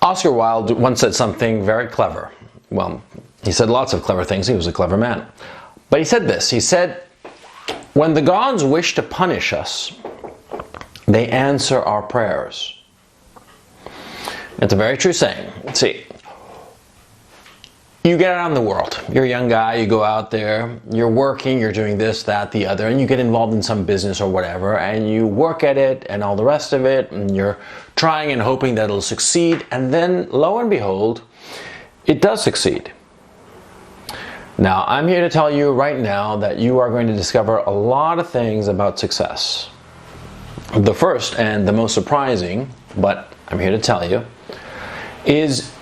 Oscar Wilde once said something very clever. Well, he said lots of clever things. He was a clever man. But he said this. He said, when the gods wish to punish us, they answer our prayers. It's a very true saying. See, you get out in the world. You're a young guy, you go out there, you're working, you're doing this, that, the other, and you get involved in some business or whatever, and you work at it and all the rest of it, and you're trying and hoping that it'll succeed, and then, lo and behold, it does succeed. Now, I'm here to tell you right now that you are going to discover a lot of things about success. The first and the most surprising, but I'm here to tell you, is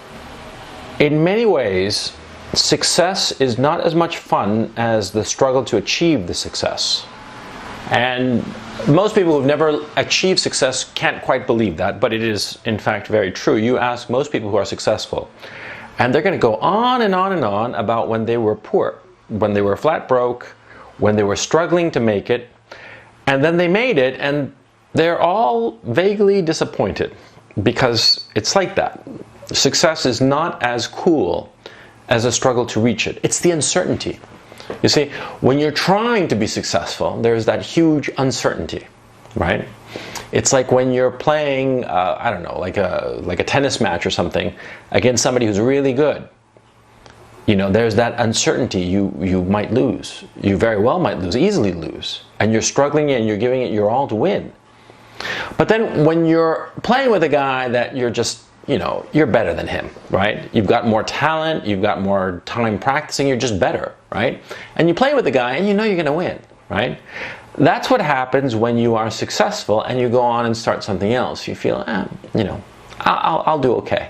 in many ways, success is not as much fun as the struggle to achieve the success. And most people who've never achieved success can't quite believe that, but it is in fact very true. You ask most people who are successful, and they're going to go on and on and on about when they were poor, when they were flat broke, when they were struggling to make it, and then they made it, and they're all vaguely disappointed, because it's like that. Success is not as cool as a struggle to reach it. It's the uncertainty. You see, when you're trying to be successful, there's that huge uncertainty, right? It's like when you're playing, I don't know, like a tennis match or something against somebody who's really good. You know, there's that uncertainty. You might lose. You very well might lose, easily lose. And you're struggling and you're giving it your all to win. But then when you're playing with a guy that you're just, you know, you're better than him, right? You've got more talent, you've got more time practicing, you're just better, right? And you play with the guy and you know you're going to win, right? That's what happens when you are successful and you go on and start something else. You feel, you know, I'll do okay,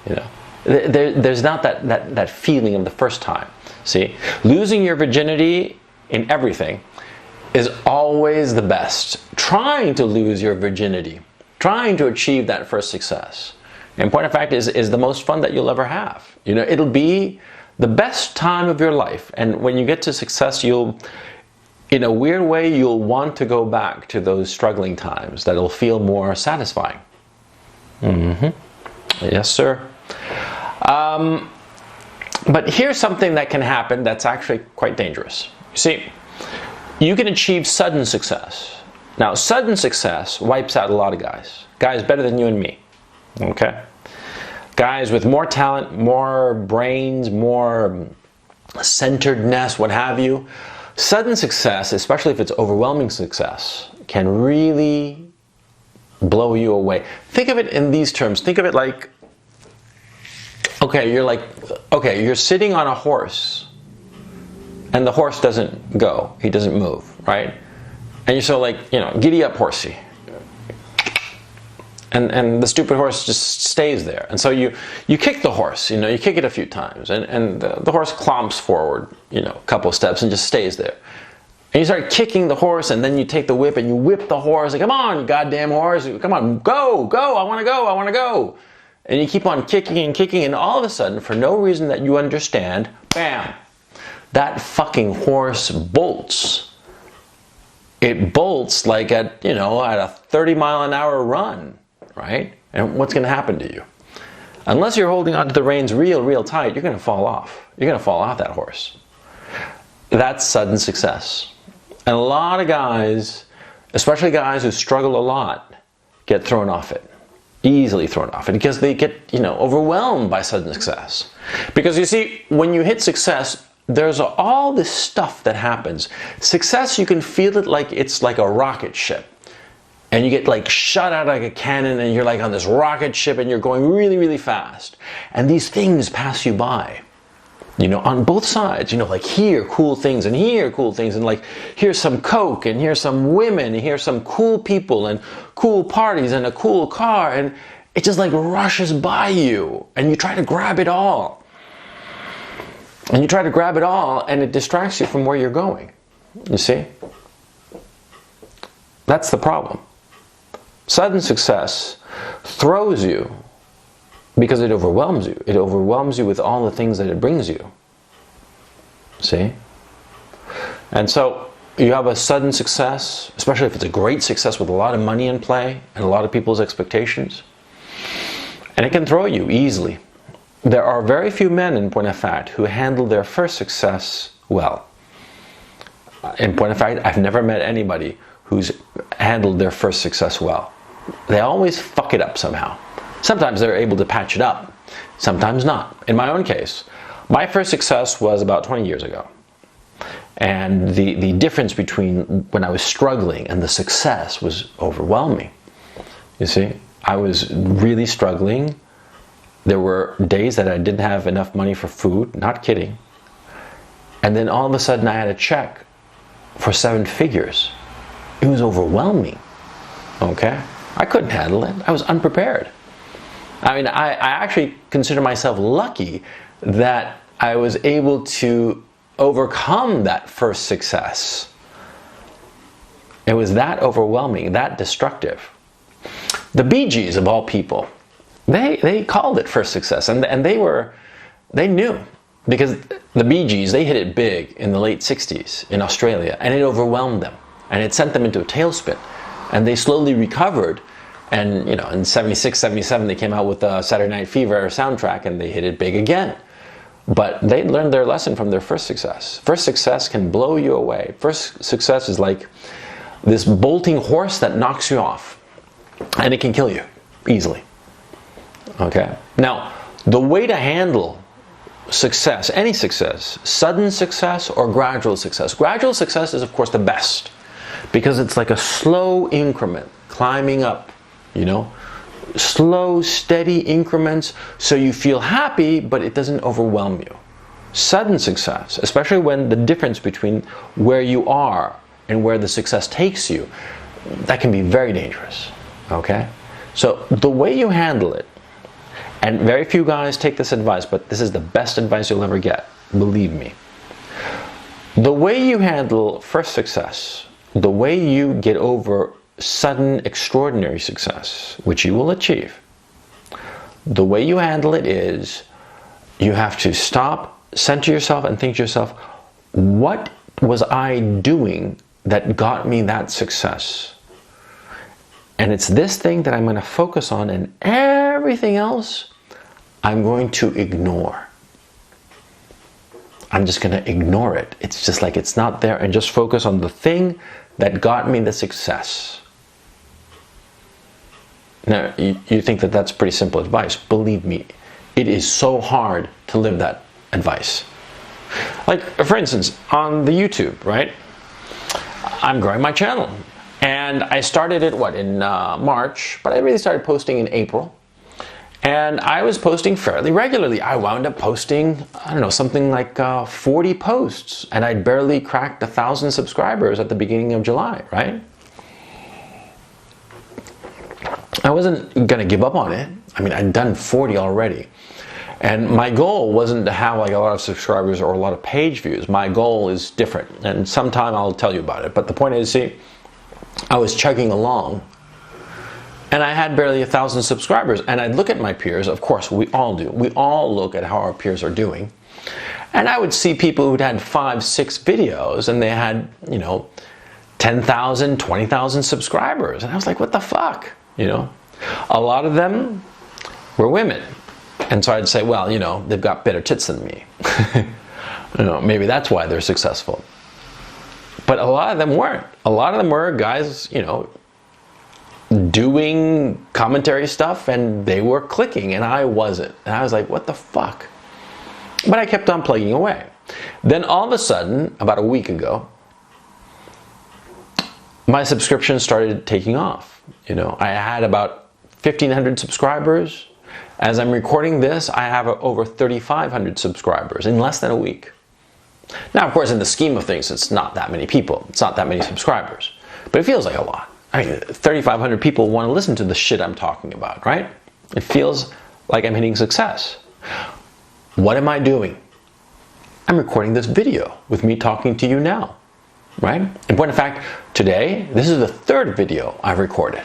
you know. There's not that feeling of the first time. See, losing your virginity in everything is always the best. Trying to lose your virginity, trying to achieve that first success, and point of fact is the most fun that you'll ever have. You know, it'll be the best time of your life. And when you get to success, you'll, in a weird way, you'll want to go back to those struggling times. That'll feel more satisfying. Yes, sir. But here's something that can happen that's actually quite dangerous. You see, you can achieve sudden success. Now, sudden success wipes out a lot of guys. Guys better than you and me. Okay? Guys with more talent, more brains, more centeredness, what have you. Sudden success, especially if it's overwhelming success, can really blow you away. Think of it in these terms. Think of it like, okay, you're sitting on a horse and the horse doesn't go. He doesn't move, right? And you're so like, you know, giddy up, horsey. And the stupid horse just stays there. And so you kick the horse, you know, you kick it a few times, and the horse clomps forward, you know, a couple of steps and just stays there. And you start kicking the horse, and then you take the whip and you whip the horse, like, come on, you goddamn horse, come on, go, I want to go. And you keep on kicking and kicking, and all of a sudden, for no reason that you understand, bam, that fucking horse bolts. It bolts like at, you know, at a 30-mile-an-hour run. Right? And what's going to happen to you? Unless you're holding onto the reins real tight, you're going to fall off. You're going to fall off that horse. That's sudden success. And a lot of guys, especially guys who struggle a lot, get thrown off it. Easily thrown off it because they get, you know, overwhelmed by sudden success. Because you see, when you hit success, there's all this stuff that happens. Success, you can feel it like it's like a rocket ship. And you get like shot out like a cannon and you're like on this rocket ship and you're going really fast. And these things pass you by, you know, on both sides, you know, like here cool things and here cool things, and like here's some coke and here's some women and here's some cool people and cool parties and a cool car, and it just like rushes by you and you try to grab it all. And you try to grab it all and it distracts you from where you're going. You see? That's the problem. Sudden success throws you because it overwhelms you. It overwhelms you with all the things that it brings you. See? And so you have a sudden success, especially if it's a great success with a lot of money in play and a lot of people's expectations. And it can throw you easily. There are very few men, in point of fact, who handle their first success well. In point of fact, I've never met anybody who's handled their first success well. They always fuck it up somehow. Sometimes they're able to patch it up, sometimes not. In my own case, my first success was about 20 years ago. And the difference between when I was struggling and the success was overwhelming. You see, I was really struggling. There were days that I didn't have enough money for food, not kidding. And then all of a sudden I had a check for 7 figures. It was overwhelming, okay? I couldn't handle it. I was unprepared. I mean, I actually consider myself lucky that I was able to overcome that first success. It was that overwhelming, that destructive. The Bee Gees, of all people, they called it first success, and they knew, because the Bee Gees, they hit it big in the late 60s in Australia, and it overwhelmed them, and it sent them into a tailspin, and they slowly recovered. And you know, in 76, 77, they came out with the Saturday Night Fever soundtrack, and they hit it big again. But they learned their lesson from their first success. First success can blow you away. First success is like this bolting horse that knocks you off, and it can kill you easily. Okay? Now, the way to handle success, any success, sudden success or gradual success. Gradual success is, of course, the best, because it's like a slow increment, climbing up, you know, slow, steady increments, so you feel happy, but it doesn't overwhelm you. Sudden success, especially when the difference between where you are and where the success takes you, that can be very dangerous, okay? So the way you handle it, and very few guys take this advice, but this is the best advice you'll ever get, believe me. The way you handle first success, the way you get over sudden, extraordinary success, which you will achieve, the way you handle it is you have to stop, center yourself, and think to yourself, what was I doing that got me that success? And it's this thing that I'm going to focus on, and everything else I'm going to ignore. I'm just going to ignore it. It's just like it's not there, and just focus on the thing that got me the success. Now, you think that that's pretty simple advice. Believe me, it is so hard to live that advice. Like, for instance, on the YouTube, right? I'm growing my channel. And I started it, in March, but I really started posting in April. And I was posting fairly regularly. I wound up posting, I don't know, something like 40 posts. And I'd barely cracked 1,000 subscribers at the beginning of July, right? I wasn't going to give up on it. I mean, I'd done 40 already. And my goal wasn't to have like a lot of subscribers or a lot of page views. My goal is different. And sometime I'll tell you about it. But the point is, see, I was chugging along, and I had barely 1,000 subscribers. And I'd look at my peers. Of course, we all do. We all look at how our peers are doing. And I would see people who'd had 5, 6 videos, and they had, 10,000, 20,000 subscribers. And I was like, what the fuck? A lot of them were women. And so I'd say, well, they've got better tits than me. Maybe that's why they're successful. But a lot of them weren't. A lot of them were guys, doing commentary stuff, and they were clicking, and I wasn't. And I was like, what the fuck? But I kept on plugging away. Then all of a sudden, about a week ago, my subscriptions started taking off. I had about 1,500 subscribers. As I'm recording this, I have over 3,500 subscribers in less than a week. Now, of course, in the scheme of things, it's not that many people. It's not that many subscribers. But it feels like a lot. I mean, 3,500 people want to listen to the shit I'm talking about, right? It feels like I'm hitting success. What am I doing? I'm recording this video with me talking to you now, right? In point of fact, today, this is the 3rd video I've recorded,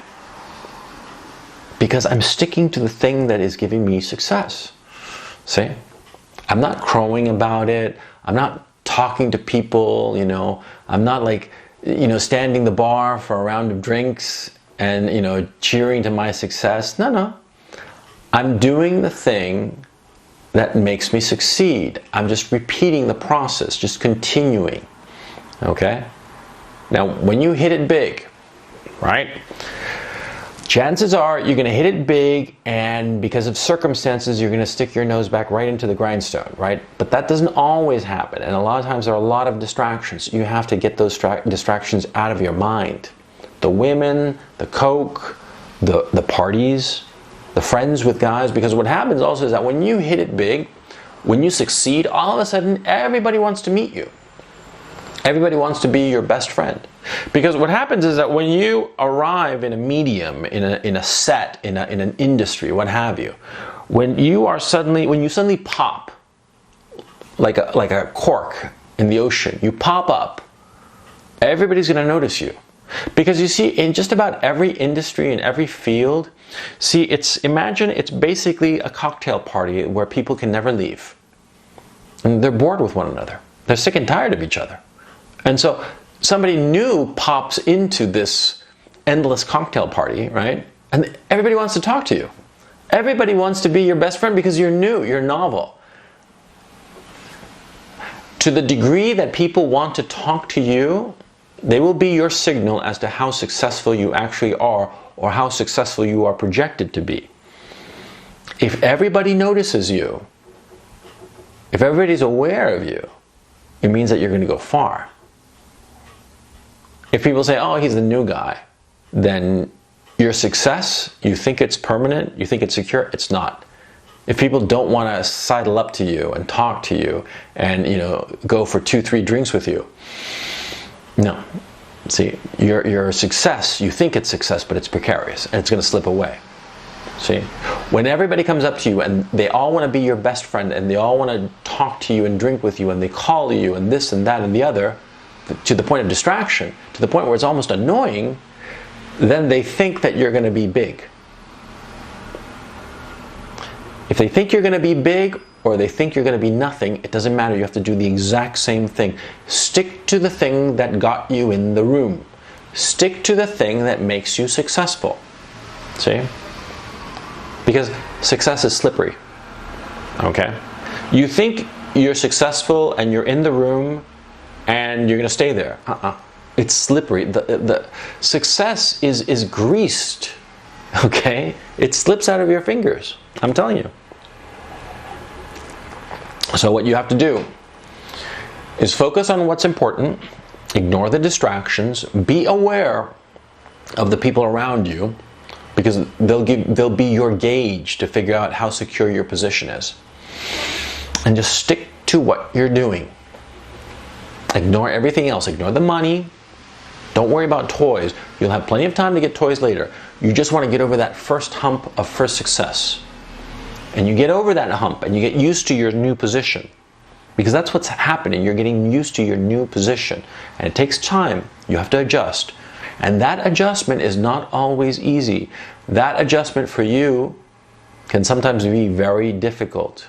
because I'm sticking to the thing that is giving me success. See? I'm not crowing about it. I'm not talking to people, I'm not like, standing the bar for a round of drinks and, cheering to my success. No. I'm doing the thing that makes me succeed. I'm just repeating the process, just continuing. Okay? Now, when you hit it big, right? Chances are you're going to hit it big, and because of circumstances, you're going to stick your nose back right into the grindstone, right? But that doesn't always happen, and a lot of times there are a lot of distractions. You have to get those distractions out of your mind. The women, the coke, the parties, the friends with guys, because what happens also is that when you hit it big, when you succeed, all of a sudden everybody wants to meet you. Everybody wants to be your best friend. Because what happens is that when you arrive in a medium, in a set, in an industry, what have you, when you suddenly pop like a cork in the ocean, you pop up, everybody's going to notice you. Because you see, in just about every industry, in every field, imagine it's basically a cocktail party where people can never leave. And they're bored with one another. They're sick and tired of each other. And so somebody new pops into this endless cocktail party, right? And everybody wants to talk to you. Everybody wants to be your best friend because you're new, you're novel. To the degree that people want to talk to you, they will be your signal as to how successful you actually are, or how successful you are projected to be. If everybody notices you, if everybody's aware of you, it means that you're going to go far. If people say, oh, he's the new guy, then your success, you think it's permanent, you think it's secure, it's not. If people don't want to sidle up to you and talk to you and, go for 2-3 drinks with you, no. See, your success, you think it's success, but it's precarious and it's going to slip away. See, when everybody comes up to you and they all want to be your best friend and they all want to talk to you and drink with you and they call you and this and that and the other, to the point of distraction, to the point where it's almost annoying, then they think that you're going to be big. If they think you're going to be big or they think you're going to be nothing, it doesn't matter. You have to do the exact same thing. Stick to the thing that got you in the room. Stick to the thing that makes you successful. See? Because success is slippery. Okay? You think you're successful and you're in the room and you're going to stay there. It's slippery. The success is greased. Okay? It slips out of your fingers. I'm telling you. So what you have to do is focus on what's important, ignore the distractions, be aware of the people around you, because they'll be your gauge to figure out how secure your position is. And just stick to what you're doing. Ignore everything else. Ignore the money. Don't worry about toys. You'll have plenty of time to get toys later. You just want to get over that first hump of first success. And you get over that hump and you get used to your new position. Because that's what's happening. You're getting used to your new position. And it takes time. You have to adjust. And that adjustment is not always easy. That adjustment for you can sometimes be very difficult.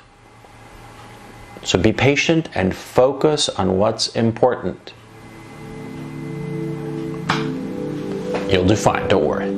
So be patient and focus on what's important. You'll do fine, don't worry.